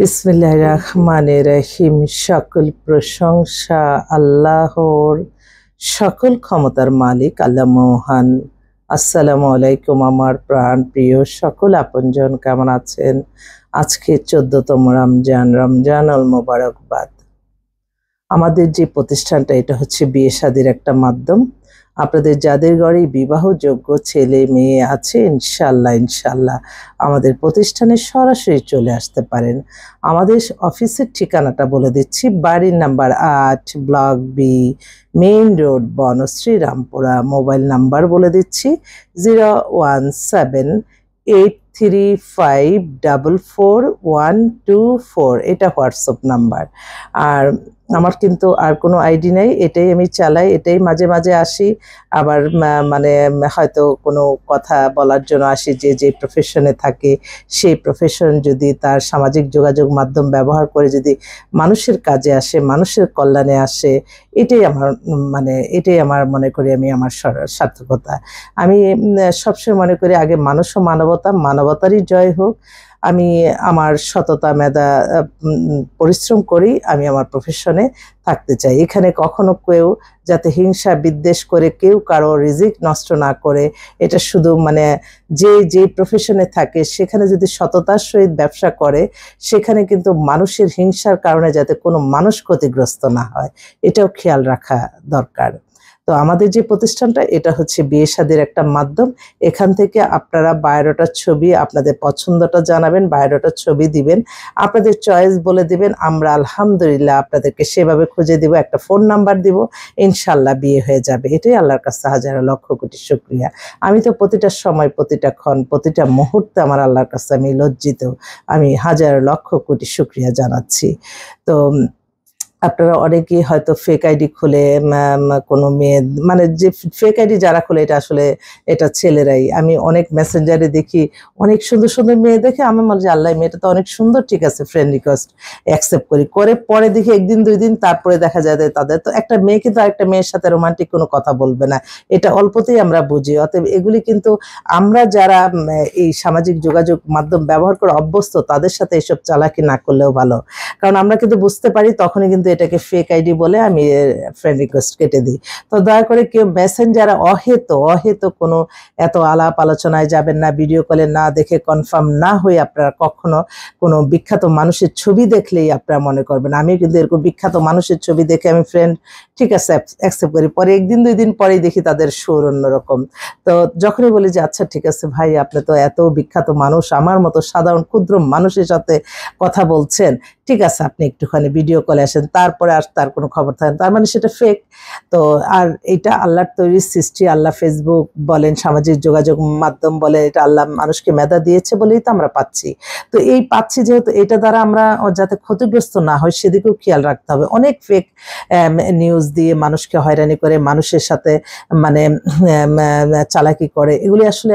বিসমিল্লাহির রহমানির রহিম। সকল প্রশংসা আল্লাহর, সকল ক্ষমতার মালিক আল্লাহ মহান। আসসালামু আলাইকুম আমার প্রাণ প্রিয় সকল আপনজন, কেমন আছেন? আজকে 14তম রমজান আল মোবারকবাদ। আমাদের যে প্রতিষ্ঠানটা, এটা হচ্ছে বিয়ে শাদীর একটা মাধ্যম। আপনাদের যাদের ঘরে বিবাহযোগ্য ছেলে মেয়ে আছে, ইনশাল্লাহ আমাদের প্রতিষ্ঠানে সরাসরি চলে আসতে পারেন। আমাদের অফিসের ঠিকানাটা বলে দিচ্ছি। বাড়ির number 8, block B, main road, Banasree, Rampura. Mobile number বলে দিচ্ছি 01783544124। এটা হোয়াটসঅ্যাপ নাম্বার। আর আমার কিন্তু আর কোনো আইডি নেই, এটাই আমি চালাই, এটাই মাঝে মাঝে আসি। আবার মানে হয়তো কোনো কথা বলার জন্য আসি, যে প্রফেশনে থাকে সেই প্রফেশন যদি তার সামাজিক যোগাযোগ মাধ্যম ব্যবহার করে যদি মানুষের কাজে আসে, মানুষের কল্যাণে আসে, এটাই আমার মনে করি আমি আমার সার্থকতা। আমি সবসময় মনে করি আগে মানুষ ও মানবতারই জয় হোক। আমি আমার সততা মেধা পরিশ্রম করি, আমি আমার প্রফেশনে থাকতে চাই। এখানে কখনো কেউ যাতে হিংসা বিদ্বেষ করে কেউ কারো রিজিক নষ্ট না করে। এটা শুধু যে প্রফেশনে থাকে সেখানে যদি সততার সহিত ব্যবসা করে, সেখানে কিন্তু মানুষের হিংসার কারণে যাতে কোনো মানুষ ক্ষতিগ্রস্ত না হয়, এটাও খেয়াল রাখা দরকার। তো আমাদের যে প্রতিষ্ঠানটা, এটা হচ্ছে বিয়ে শাদীর একটা মাধ্যম। এখান থেকে আপনারা বায়োডাটার ছবি, আপনাদের পছন্দটা জানাবেন, বায়োডাটার ছবি দিবেন, আপনাদের চয়েস বলে দিবেন। আমরা আলহামদুলিল্লাহ আপনাদেরকে সেভাবে খুঁজে দিব, একটা ফোন নাম্বার দিব, ইনশাল্লাহ বিয়ে হয়ে যাবে। এটাই আল্লাহর কাছে হাজারো লক্ষ কোটি শুকরিয়া। আমি তো প্রতিটা সময়, প্রতিটা ক্ষণ, প্রতিটা মুহূর্তে আমার আল্লাহর কাছে আমি লজ্জিত। আমি হাজারো লক্ষ কোটি শুকরিয়া জানাচ্ছি। তো আপনারা অনেকেই হয়তো ফেক আইডি খুলে কোনো মেয়ে, যে ফেক আইডি যারা খুলে, এটা আসলে এটা ছেলেরাই। আমি অনেক মেসেঞ্জারে দেখি অনেক সুন্দর সুন্দর মেয়ে দেখে আমি মনে যে আল্লাহ, মেয়েটা তো অনেক সুন্দর, ঠিক আছে ফ্রেন্ড রিকোয়েস্ট অ্যাকসেপ্ট করে পরে দেখি একদিন দুই দিন তারপরে দেখা যায় তাদের তো একটা মেয়ে কিন্তু আরেকটা মেয়ের সাথে রোমান্টিক কোনো কথা বলবে না, এটা অল্পতেই আমরা বুঝি। অতএব এগুলি কিন্তু আমরা যারা এই সামাজিক যোগাযোগ মাধ্যম ব্যবহার করে অভ্যস্ত, তাদের সাথে এসব চালাকি না করলেও ভালো। কারণ আমরা কিন্তু বুঝতে পারি, তখনই কিন্তু এটাকে ফেক আইডি বলে আমি ফ্রেন্ড রিকোয়েস্ট কেটে দিই। তো দয়া করে কেউ মেসেঞ্জারে অহেত কোনো এত আলাপ আলোচনায় যাবেন না। ভিডিও কলে না দেখে, কনফার্ম না হয়ে আপনারা কখনো কোনো বিখ্যাত মানুষের ছবি দেখলেই আপনারা মনে করবেন। আমি কিন্তু এরকম বিখ্যাত মানুষের ছবি দেখে আমি ফ্রেন্ড, ঠিক আছে অ্যাকসেপ্ট করি, পরে একদিন দুই দিন পরেই দেখি তাদের সুর অন্যরকম। তো যখনই বলি যে আচ্ছা ঠিক আছে ভাই, আপনি তো এত বিখ্যাত মানুষ, আমার মতো সাধারণ ক্ষুদ্র মানুষের সাথে কথা বলছেন, ঠিক আছে আপনি একটুখানি ভিডিও কলে আসেন, তারপরে আর তার কোনো খবর থাকে না, তার মানে সেটা ফেক। তো আর এটা আল্লাহর তৈরি সৃষ্টি। আল্লাহ ফেসবুক বলেন, সামাজিক যোগাযোগ মাধ্যম বলে, এটা আল্লাহ মানুষকে মেধা দিয়েছে বলেই তো আমরা পাচ্ছি। তো এই পাচ্ছি যেহেতু, এটা দ্বারা আমরা যাতে ক্ষতিগ্রস্ত না হয় সেদিকেও খেয়াল রাখতে হবে। অনেক ফেক নিউজ দিয়ে মানুষকে হয়রানি করে, মানুষের সাথে চালাকি করে, এগুলি আসলে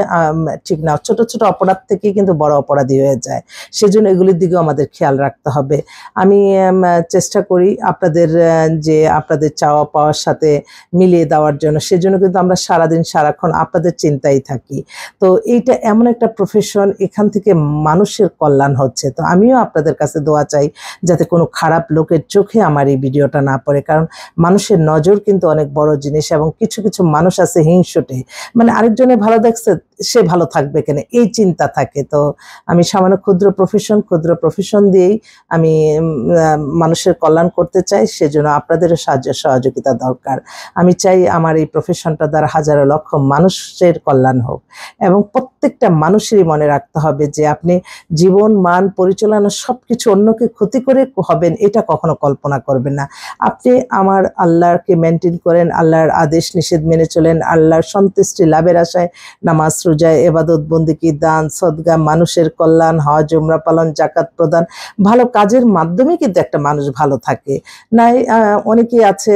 ঠিক না। ছোট ছোট অপরাধ থেকেই কিন্তু বড় অপরাধী হয়ে যায়। সেজন্য এগুলির দিকেও আমাদের খেয়াল রাখতে হবে। আমি চেষ্টা করি আপনাদের আপনাদের চাওয়া পাওয়ার সাথে মিলিয়ে দেওয়ার জন্য। সেজন্য কিন্তু আমরা সারাদিন সারাক্ষণ আপনাদের চিন্তায় থাকি। তো এইটা এমন একটা প্রফেশন, এখান থেকে মানুষের কল্যাণ হচ্ছে। তো আমিও আপনাদের কাছে দোয়া চাই যাতে কোনো খারাপ লোকের চোখে আমার এই ভিডিওটা না পড়ে। কারণ মানুষের নজর কিন্তু অনেক বড় জিনিস, এবং কিছু কিছু মানুষ আছে হিংসুটে, আরেকজনে ভালো দেখছে সে ভালো থাকবে কেন, এই চিন্তা থাকে। তো আমি সামান্য ক্ষুদ্র প্রফেশন দিয়েই আমি মানুষের কল্যাণ করতে চাই। সেজন্য আপনাদেরও সাহায্য সহযোগিতা দরকার। আমি চাই আমার এই প্রফেশনটা দ্বারা হাজারো লক্ষ মানুষের কল্যাণ হোক। এবং প্রত্যেকটা মানুষেরই মনে রাখতে হবে যে আপনি জীবন মান পরিচালনা সবকিছু অন্যকে ক্ষতি করে হবেন, এটা কখনো কল্পনা করবেন না। আপনি আমার আল্লাহকে মেনটেন করেন, আল্লাহর আদেশ নিষেধ মেনে চলেন, আল্লাহর সন্তুষ্টি লাভের আশায় নামাজ রোজা ইবাদত বন্দেগী দান সদকা, মানুষের কল্যাণ, হজ উমরা পালন, জাকাত প্রদান, ভালো কাজের মাধ্যমে কিন্তু একটা মানুষ ভালো থাকে। থাকে নাই। অনেকেই আছে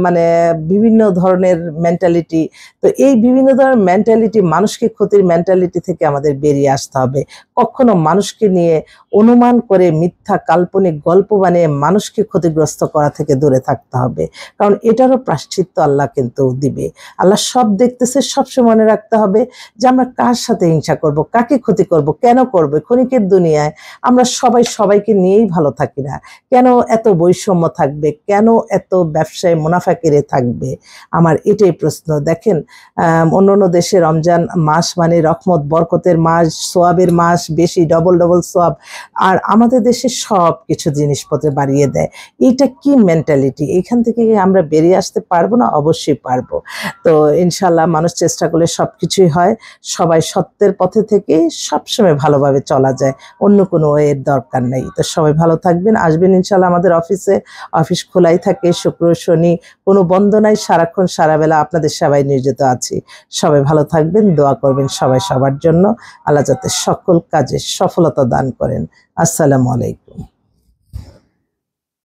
মানে বিভিন্ন ধরনের মেন্টালিটি। তো এই বিভিন্ন ধরনের মেন্টালিটি, মানুষকে ক্ষতির মেন্টালিটি থেকে আমাদের বেরিয়ে আসতে হবে। কখনো মানুষকে নিয়ে অনুমান করে মিথ্যা কাল্পনিক গল্প বানিয়ে মানুষকে ক্ষতিগ্রস্ত করা থেকে দূরে থাকতে হবে, কারণ এটারও প্রায়শ্চিত্ত আল্লাহ কিন্তু দিবে। আল্লাহ সব দেখতেছে। সবসময় মনে রাখতে হবে যে আমরা কার সাথে হিংসা করব, কাকে ক্ষতি করব, কেন করবে। ক্ষণিকের দুনিয়ায় আমরা সবাই সবাইকে নিয়েই ভালো থাকি না। কেন এত বৈষম্য থাকবে, কেন এত ব্যবসায় মুনাফাকিরে থাকবে? আমার এটাই প্রশ্ন। দেখেন, অন্য অন্য দেশে রমজান মাস মানে রহমত বরকতের মাস, সোয়াবের মাস, বেশি ডবল ডবল সোয়াব, আর আমাদের দেশে সব কিছু জিনিসপত্র বাড়িয়ে দেয়। এইটা কি মেন্টালিটি? এখান থেকে আমরা বেরিয়ে আসতে পারবো না? অবশ্যই পারবো। তো ইনশাল্লাহ মানুষ চেষ্টা করলে সব কিছুই হয়। সবাই সত্যের পথে থেকে সবসময় ভালোভাবে চলা যায়, অন্য কোনো এর দরকার নেই। তো সবাই ভালো থাকবেন, আসবেন ইনশাল্লাহ আমাদের অফিসে। অফিস খোলাই থাকে শুক্র শনি, কোনো বন্ধ নাই। সারাক্ষণ সারাবেলা আপনাদের সেবায় নিয়োজিত আছি। সবাই ভালো থাকবেন, দোয়া করবেন সবাই সবার জন্য। আল্লাহ যাতে সকল কাজে সফলতা দান করেন। আসসালামু আলাইকুম।